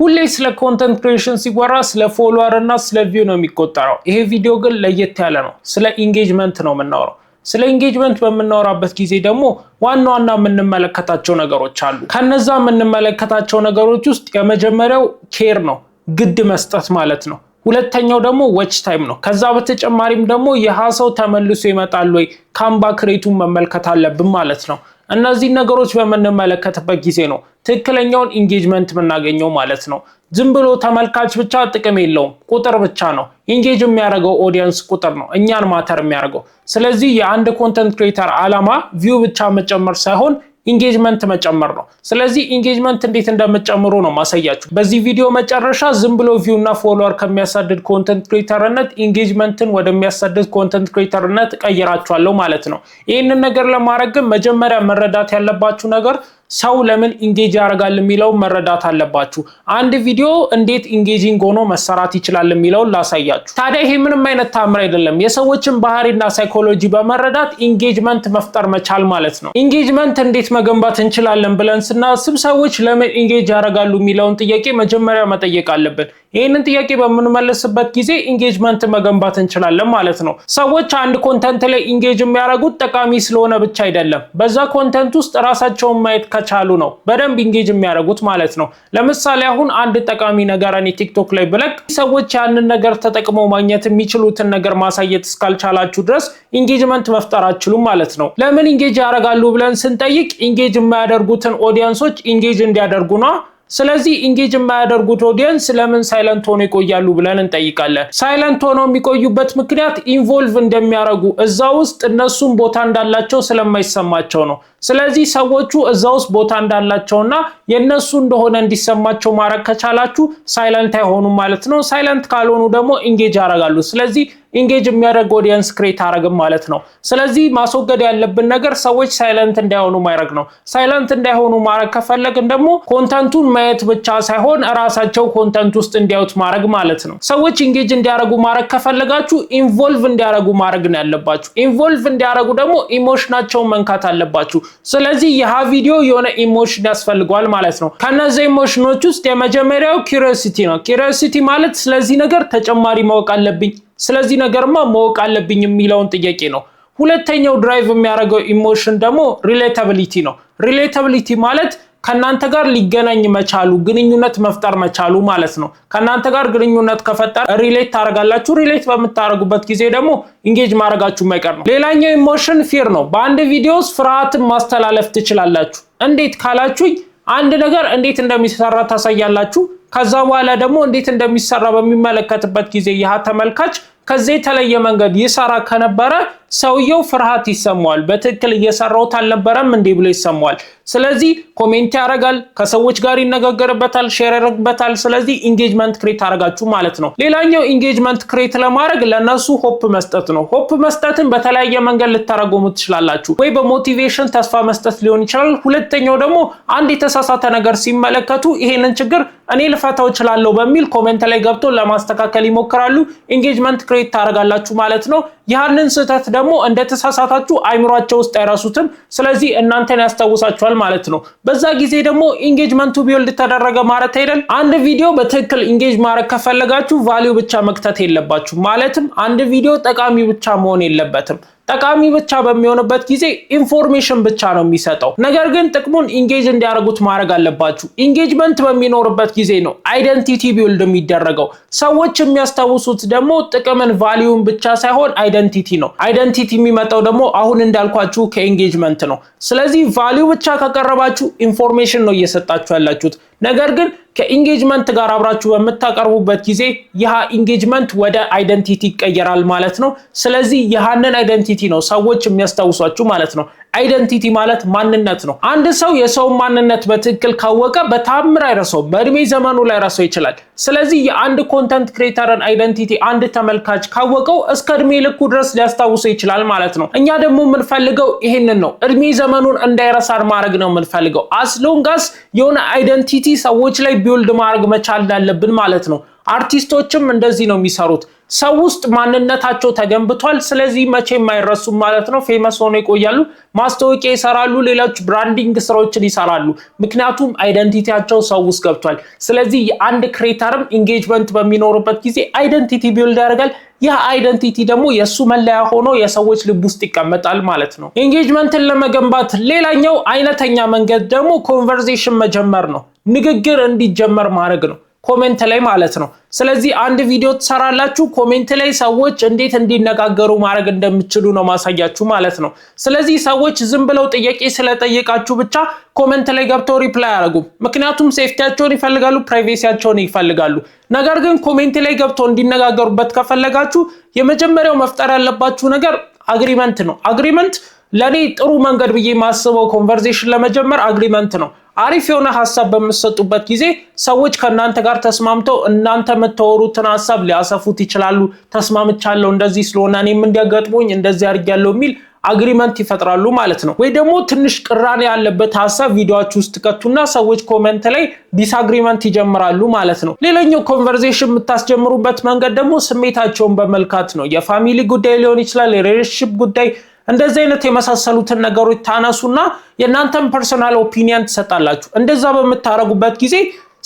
ሁሌ ስለ ኮንተንት ክሪኤሽን ሲወራ ስለ ፎሎወር እና ስለ ቪው ነው የሚቆጠረው። ይሄ ቪዲዮ ግን ለየት ያለ ነው። ስለ ኢንጌጅመንት ነው የምናወራው። ስለ ኢንጌጅመንት በምናወራበት ጊዜ ደግሞ ዋና የምንመለከታቸው ነገሮች አሉ። ከነዛ የምንመለከታቸው ነገሮች ውስጥ የመጀመሪያው ኬር ነው፣ ግድ መስጠት ማለት ነው። ሁለተኛው ደግሞ ዎች ታይም ነው። ከዛ በተጨማሪም ደግሞ የሃሰው ተመልሶ ይመጣል ወይ ካምባክ ሬቱን መመልከት አለብን ማለት ነው። እነዚህ ነገሮች በመነመለከተበት ጊዜ ነው ትክክለኛውን ኢንጌጅመንት የምናገኘው ማለት ነው። ዝም ብሎ ተመልካች ብቻ ጥቅም የለውም፣ ቁጥር ብቻ ነው። ኢንጌጅ የሚያደርገው ኦዲየንስ ቁጥር ነው፣ እኛን ማተር የሚያደርገው። ስለዚህ የአንድ ኮንተንት ክሬተር ዓላማ ቪው ብቻ መጨመር ሳይሆን ኢንጌጅመንት መጨመር ነው። ስለዚህ ኢንጌጅመንት እንዴት እንደምትጨምሩ ነው ማሳያችሁ። በዚህ ቪዲዮ መጨረሻ ዝም ብሎ ቪው እና ፎሎወር ከሚያሳድድ ኮንተንት ክሬተርነት ኢንጌጅመንትን ወደሚያሳድድ ኮንተንት ክሬተርነት ቀይራችኋለሁ ማለት ነው። ይህንን ነገር ለማድረግ ግን መጀመሪያ መረዳት ያለባችሁ ነገር ሰው ለምን ኢንጌጅ ያደርጋል የሚለው መረዳት አለባችሁ። አንድ ቪዲዮ እንዴት ኢንጌጂንግ ሆኖ መሰራት ይችላል የሚለው ላሳያችሁ። ታዲያ ይሄ ምንም አይነት ታምር አይደለም። የሰዎችን ባህሪና ሳይኮሎጂ በመረዳት ኢንጌጅመንት መፍጠር መቻል ማለት ነው። ኢንጌጅመንት እንዴት መገንባት እንችላለን ብለን ስናስብ ሰዎች ለምን ኢንጌጅ ያደርጋሉ የሚለውን ጥያቄ መጀመሪያ መጠየቅ አለብን። ይህንን ጥያቄ በምንመልስበት ጊዜ ኢንጌጅመንት መገንባት እንችላለን ማለት ነው። ሰዎች አንድ ኮንተንት ላይ ኢንጌጅ የሚያደርጉት ጠቃሚ ስለሆነ ብቻ አይደለም፣ በዛ ኮንተንት ውስጥ ራሳቸውን ማየት ከቻሉ ነው በደንብ ኢንጌጅ የሚያደርጉት ማለት ነው። ለምሳሌ አሁን አንድ ጠቃሚ ነገር እኔ ቲክቶክ ላይ ብለቅ ሰዎች ያንን ነገር ተጠቅመው ማግኘት የሚችሉትን ነገር ማሳየት እስካልቻላችሁ ድረስ ኢንጌጅመንት መፍጠር አትችሉም ማለት ነው። ለምን ኢንጌጅ ያደርጋሉ ብለን ስንጠይቅ ኢንጌጅ የማያደርጉትን ኦዲየንሶች ኢንጌጅ እንዲያደርጉ ነው። ስለዚህ ኢንጌጅ የማያደርጉት ኦዲየንስ ለምን ሳይለንት ሆኖ ይቆያሉ ብለን እንጠይቃለን። ሳይለንት ሆኖ የሚቆዩበት ምክንያት ኢንቮልቭ እንደሚያደርጉ እዛ ውስጥ እነሱም ቦታ እንዳላቸው ስለማይሰማቸው ነው። ስለዚህ ሰዎቹ እዛ ውስጥ ቦታ እንዳላቸውና የነሱ እንደሆነ እንዲሰማቸው ማድረግ ከቻላችሁ ሳይለንት አይሆኑም ማለት ነው። ሳይለንት ካልሆኑ ደግሞ ኢንጌጅ ያደርጋሉ። ስለዚህ ኢንጌጅ የሚያደርግ ኦዲየንስ ክሬት አደረግም ማለት ነው። ስለዚህ ማስወገድ ያለብን ነገር ሰዎች ሳይለንት እንዳይሆኑ ማድረግ ነው። ሳይለንት እንዳይሆኑ ማድረግ ከፈለግን ደግሞ ኮንተንቱን ማየት ብቻ ሳይሆን ራሳቸው ኮንተንት ውስጥ እንዲያዩት ማድረግ ማለት ነው። ሰዎች ኢንጌጅ እንዲያደርጉ ማድረግ ከፈለጋችሁ ኢንቮልቭ እንዲያደርጉ ማድረግ ነው ያለባችሁ። ኢንቮልቭ እንዲያደርጉ ደግሞ ኢሞሽናቸውን መንካት አለባችሁ። ስለዚህ ይህ ቪዲዮ የሆነ ኢሞሽን ያስፈልገዋል ማለት ነው። ከነዚህ ኢሞሽኖች ውስጥ የመጀመሪያው ኪዩሪዮሲቲ ነው። ኪዩሪዮሲቲ ማለት ስለዚህ ነገር ተጨማሪ ማወቅ አለብኝ፣ ስለዚህ ነገርማ ማወቅ አለብኝ የሚለውን ጥያቄ ነው። ሁለተኛው ድራይቭ የሚያደርገው ኢሞሽን ደግሞ ሪሌታቢሊቲ ነው። ሪሌታቢሊቲ ማለት ከናንተ ጋር ሊገናኝ መቻሉ፣ ግንኙነት መፍጠር መቻሉ ማለት ነው። ከናንተ ጋር ግንኙነት ከፈጠረ ሪሌት ታደርጋላችሁ። ሪሌት በምታደርጉበት ጊዜ ደግሞ ኢንጌጅ ማድረጋችሁ የማይቀር ነው። ሌላኛው ኢሞሽን ፊር ነው። በአንድ ቪዲዮ ውስጥ ፍርሃትን ማስተላለፍ ትችላላችሁ። እንዴት ካላችሁኝ አንድ ነገር እንዴት እንደሚሰራ ታሳያላችሁ። ከዛ በኋላ ደግሞ እንዴት እንደሚሰራ በሚመለከትበት ጊዜ ያ ተመልካች ከዚህ የተለየ መንገድ ይሰራ ከነበረ ሰውየው ፍርሃት ይሰማዋል። በትክክል እየሰራውት አልነበረም እንዴ ብሎ ይሰማዋል። ስለዚህ ኮሜንት ያደርጋል፣ ከሰዎች ጋር ይነጋገርበታል፣ ሼር ያደርግበታል። ስለዚህ ኢንጌጅመንት ክሬት አደረጋችሁ ማለት ነው። ሌላኛው ኢንጌጅመንት ክሬት ለማድረግ ለነሱ ሆፕ መስጠት ነው። ሆፕ መስጠትን በተለያየ መንገድ ልታረጉሙ ትችላላችሁ። ወይ በሞቲቬሽን ተስፋ መስጠት ሊሆን ይችላል። ሁለተኛው ደግሞ አንድ የተሳሳተ ነገር ሲመለከቱ ይሄንን ችግር እኔ ልፈታው እችላለሁ በሚል ኮሜንት ላይ ገብቶ ለማስተካከል ይሞክራሉ። ኢንጌጅመንት ክሬት ታደርጋላችሁ ማለት ነው። ያንን ስህተት ደግሞ እንደተሳሳታችሁ አይምሯቸው ውስጥ አይረሱትም። ስለዚህ እናንተን ያስታውሳችኋል ማለት ነው። በዛ ጊዜ ደግሞ ኢንጌጅመንቱ ቢልድ ተደረገ ማለት አይደል። አንድ ቪዲዮ በትክክል ኢንጌጅ ማድረግ ከፈለጋችሁ ቫልዩ ብቻ መክተት የለባችሁ። ማለትም አንድ ቪዲዮ ጠቃሚ ብቻ መሆን የለበትም። ጠቃሚ ብቻ በሚሆንበት ጊዜ ኢንፎርሜሽን ብቻ ነው የሚሰጠው። ነገር ግን ጥቅሙን ኢንጌጅ እንዲያደርጉት ማድረግ አለባችሁ። ኢንጌጅመንት በሚኖርበት ጊዜ ነው አይደንቲቲ ቢልድ የሚደረገው። ሰዎች የሚያስታውሱት ደግሞ ጥቅምን ቫልዩን ብቻ ሳይሆን አይደንቲቲ ነው። አይደንቲቲ የሚመጣው ደግሞ አሁን እንዳልኳችሁ ከኢንጌጅመንት ነው። ስለዚህ ቫልዩ ብቻ ከቀረባችሁ ኢንፎርሜሽን ነው እየሰጣችሁ ያላችሁት። ነገር ግን ከኢንጌጅመንት ጋር አብራችሁ በመታቀርቡበት ጊዜ ያ ኢንጌጅመንት ወደ አይደንቲቲ ይቀየራል ማለት ነው። ስለዚህ ያንን አይደንቲቲ ነው ሰዎች የሚያስታውሷችሁ ማለት ነው። አይደንቲቲ ማለት ማንነት ነው። አንድ ሰው የሰው ማንነት በትክክል ካወቀ በታምር አይረሳው፣ በእድሜ ዘመኑ ላይ ራስው ይችላል። ስለዚህ የአንድ ኮንተንት ክሬተርን አይደንቲቲ አንድ ተመልካች ካወቀው እስከ እድሜ ልኩ ድረስ ሊያስታውሰው ይችላል ማለት ነው። እኛ ደግሞ የምንፈልገው ይሄንን ነው። እድሜ ዘመኑን እንዳይረሳር ማድረግ ነው የምንፈልገው። አስሎንጋስ የሆነ አይደንቲቲ ሰዎች ላይ ቢልድ ማድረግ መቻል እንዳለብን ማለት ነው። አርቲስቶችም እንደዚህ ነው የሚሰሩት። ሰው ውስጥ ማንነታቸው ተገንብቷል። ስለዚህ መቼም አይረሱም ማለት ነው። ፌመስ ሆኖ ይቆያሉ። ማስታወቂያ ይሰራሉ፣ ሌሎች ብራንዲንግ ስራዎችን ይሰራሉ። ምክንያቱም አይደንቲቲያቸው ሰው ውስጥ ገብቷል። ስለዚህ አንድ ክሬተርም ኢንጌጅመንት በሚኖርበት ጊዜ አይደንቲቲ ቢልድ ያደርጋል። ያ አይደንቲቲ ደግሞ የሱ መለያ ሆኖ የሰዎች ልብ ውስጥ ይቀመጣል ማለት ነው። ኢንጌጅመንትን ለመገንባት ሌላኛው አይነተኛ መንገድ ደግሞ ኮንቨርሴሽን መጀመር ነው። ንግግር እንዲጀመር ማድረግ ነው፣ ኮሜንት ላይ ማለት ነው። ስለዚህ አንድ ቪዲዮ ትሰራላችሁ፣ ኮሜንት ላይ ሰዎች እንዴት እንዲነጋገሩ ማድረግ እንደምትችሉ ነው ማሳያችሁ ማለት ነው። ስለዚህ ሰዎች ዝም ብለው ጥያቄ ስለጠየቃችሁ ብቻ ኮሜንት ላይ ገብተው ሪፕላይ አያደርጉም። ምክንያቱም ሴፍቲያቸውን ይፈልጋሉ፣ ፕራይቬሲያቸውን ይፈልጋሉ። ነገር ግን ኮሜንት ላይ ገብተው እንዲነጋገሩበት ከፈለጋችሁ የመጀመሪያው መፍጠር ያለባችሁ ነገር አግሪመንት ነው። አግሪመንት ለኔ ጥሩ መንገድ ብዬ ማስበው ኮንቨርሴሽን ለመጀመር አግሪመንት ነው። አሪፍ የሆነ ሐሳብ በመሰጡበት ጊዜ ሰዎች ከናንተ ጋር ተስማምተው እናንተ መተወሩትን ሐሳብ ሊያሰፉት ይችላሉ። ተስማምቻለሁ፣ እንደዚህ ስለሆነ እኔም እንዲያጋጥሞኝ እንደዚህ አድርጊያለሁ የሚል አግሪመንት ይፈጥራሉ ማለት ነው። ወይ ደግሞ ትንሽ ቅራኔ ያለበት ሐሳብ ቪዲዮአችሁ ውስጥ ከቱና ሰዎች ኮሜንት ላይ ዲስአግሪመንት ይጀምራሉ ማለት ነው። ሌላኛው ኮንቨርሴሽን የምታስጀምሩበት መንገድ ደግሞ ስሜታቸውን በመልካት ነው። የፋሚሊ ጉዳይ ሊሆን ይችላል፣ የሪሌሽንሺፕ ጉዳይ፣ እንደዚህ አይነት የመሳሰሉትን ነገሮች ታነሱና የእናንተን ፐርሰናል ኦፒኒየን ትሰጣላችሁ። እንደዛ በምታረጉበት ጊዜ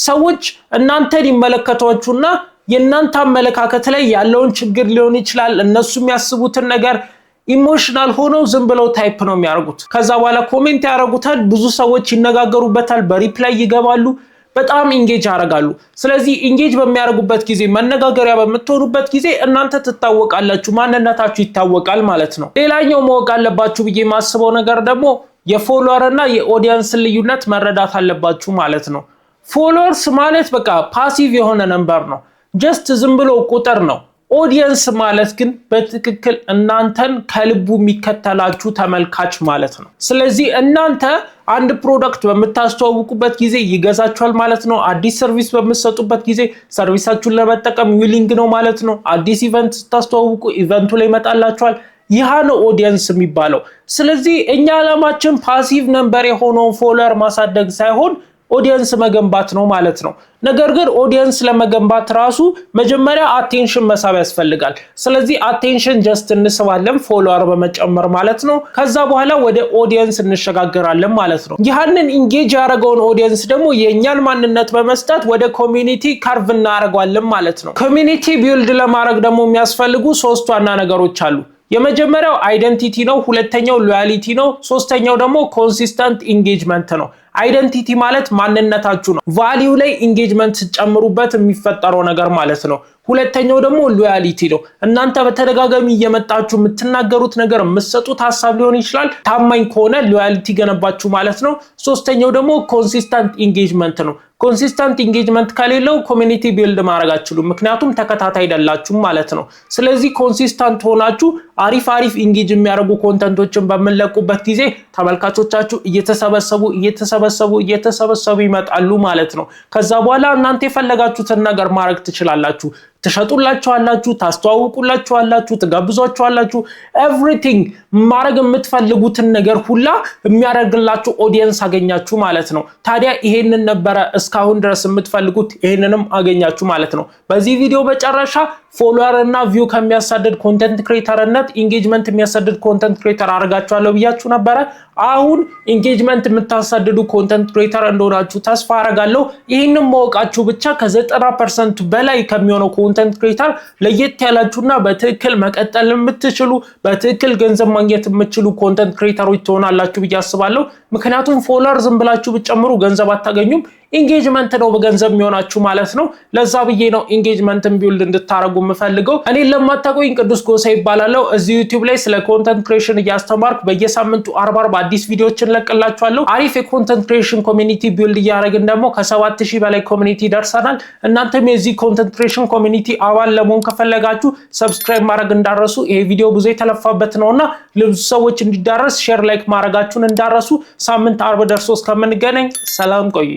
ሰዎች እናንተን ይመለከቷችሁና የእናንተ አመለካከት ላይ ያለውን ችግር ሊሆን ይችላል እነሱ የሚያስቡትን ነገር ኢሞሽናል ሆነው ዝም ብለው ታይፕ ነው የሚያደርጉት። ከዛ በኋላ ኮሜንት ያደርጉታል፣ ብዙ ሰዎች ይነጋገሩበታል፣ በሪፕላይ ይገባሉ፣ በጣም ኢንጌጅ ያደርጋሉ። ስለዚህ ኢንጌጅ በሚያደርጉበት ጊዜ መነጋገሪያ በምትሆኑበት ጊዜ እናንተ ትታወቃላችሁ፣ ማንነታችሁ ይታወቃል ማለት ነው። ሌላኛው ማወቅ አለባችሁ ብዬ የማስበው ነገር ደግሞ የፎሎወር እና የኦዲየንስ ልዩነት መረዳት አለባችሁ ማለት ነው። ፎሎወርስ ማለት በቃ ፓሲቭ የሆነ ነምበር ነው፣ ጀስት ዝም ብሎ ቁጥር ነው። ኦዲየንስ ማለት ግን በትክክል እናንተን ከልቡ የሚከተላችሁ ተመልካች ማለት ነው። ስለዚህ እናንተ አንድ ፕሮዳክት በምታስተዋውቁበት ጊዜ ይገዛችኋል ማለት ነው። አዲስ ሰርቪስ በምትሰጡበት ጊዜ ሰርቪሳችሁን ለመጠቀም ዊሊንግ ነው ማለት ነው። አዲስ ኢቨንት ስታስተዋውቁ ኢቨንቱ ላይ ይመጣላችኋል። ይህ ነው ኦዲየንስ የሚባለው። ስለዚህ እኛ ዓላማችን ፓሲቭ ነምበር የሆነውን ፎሎወር ማሳደግ ሳይሆን ኦዲየንስ መገንባት ነው ማለት ነው። ነገር ግን ኦዲየንስ ለመገንባት ራሱ መጀመሪያ አቴንሽን መሳብ ያስፈልጋል። ስለዚህ አቴንሽን ጀስት እንስባለን ፎሎወር በመጨመር ማለት ነው። ከዛ በኋላ ወደ ኦዲየንስ እንሸጋገራለን ማለት ነው። ይህንን ኢንጌጅ ያደረገውን ኦዲየንስ ደግሞ የእኛን ማንነት በመስጠት ወደ ኮሚኒቲ ካርቭ እናደርገዋለን ማለት ነው። ኮሚኒቲ ቢልድ ለማድረግ ደግሞ የሚያስፈልጉ 3 ዋና ነገሮች አሉ። የመጀመሪያው አይደንቲቲ ነው፣ ሁለተኛው ሎያሊቲ ነው፣ ሶስተኛው ደግሞ ኮንሲስተንት ኢንጌጅመንት ነው። አይደንቲቲ ማለት ማንነታችሁ ነው። ቫልዩ ላይ ኢንጌጅመንት ጨምሩበት የሚፈጠረው ነገር ማለት ነው። ሁለተኛው ደግሞ ሎያሊቲ ነው። እናንተ በተደጋጋሚ እየመጣችሁ የምትናገሩት ነገር የምትሰጡት ሐሳብ ሊሆን ይችላል። ታማኝ ከሆነ ሎያሊቲ ገነባችሁ ማለት ነው። ሶስተኛው ደግሞ ኮንሲስተንት ኢንጌጅመንት ነው። ኮንሲስተንት ኢንጌጅመንት ከሌለው ኮሚኒቲ ቢልድ ማድረግ አትችሉም፣ ምክንያቱም ተከታታይ አይደላችሁም ማለት ነው። ስለዚህ ኮንሲስተንት ሆናችሁ አሪፍ ኢንጌጅ የሚያደርጉ ኮንተንቶችን በመለቁበት ጊዜ ተመልካቾቻችሁ እየተሰበሰቡ ይመጣሉ ማለት ነው። ከዛ በኋላ እናንተ የፈለጋችሁትን ነገር ማድረግ ትችላላችሁ። ትሸጡላችኋላችሁ፣ ታስተዋውቁላችኋላችሁ፣ ትጋብዟችኋላችሁ። ኤቭሪቲንግ ማድረግ የምትፈልጉትን ነገር ሁላ የሚያደርግላችሁ ኦዲየንስ አገኛችሁ ማለት ነው። ታዲያ ይሄንን ነበረ እስካሁን ድረስ የምትፈልጉት፣ ይሄንንም አገኛችሁ ማለት ነው። በዚህ ቪዲዮ መጨረሻ ፎሎወር እና ቪው ከሚያሳድድ ኮንተንት ክሬተርነት ኢንጌጅመንት የሚያሳድድ ኮንተንት ክሬተር አድርጋችኋለሁ ብያችሁ ነበረ። አሁን ኢንጌጅመንት የምታሳድዱ ኮንተንት ክሬተር እንደሆናችሁ ተስፋ አደርጋለሁ። ይህንን ማወቃችሁ ብቻ ከ90% በላይ ከሚሆነው ኮንተንት ክሬተር ለየት ያላችሁና በትክክል መቀጠል የምትችሉ በትክክል ገንዘብ ማግኘት የምትችሉ ኮንተንት ክሬተሮች ትሆናላችሁ ብዬ አስባለሁ። ምክንያቱም ፎሎወር ዝም ብላችሁ ብትጨምሩ ገንዘብ አታገኙም። ኢንጌጅመንት ነው በገንዘብ የሚሆናችሁ ማለት ነው። ለዛ ብዬ ነው ኢንጌጅመንትን ቢልድ እንድታረጉ የምፈልገው። እኔ ለማታውቁኝ ቅዱስ ጎሳ ይባላለሁ። እዚህ ዩቲዩብ ላይ ስለ ኮንተንት ክሬሽን እያስተማርኩ በየሳምንቱ 40 አዲስ ቪዲዮዎችን ለቅላችኋለሁ። አሪፍ የኮንተንት ክሬሽን ኮሚኒቲ ቢልድ እያደረግን ደግሞ ከ7000 በላይ ኮሚኒቲ ደርሰናል። እናንተም የዚህ ኮንተንት ክሬሽን ኮሚኒቲ አባል ለመሆን ከፈለጋችሁ ሰብስክራይብ ማድረግ እንዳረሱ። ይሄ ቪዲዮ ብዙ የተለፋበት ነውና ለብዙ ሰዎች እንዲዳረስ ሼር ላይክ ማድረጋችሁን እንዳረሱ። ሳምንት 40 ደርሶ እስከምንገናኝ ሰላም ቆዩ።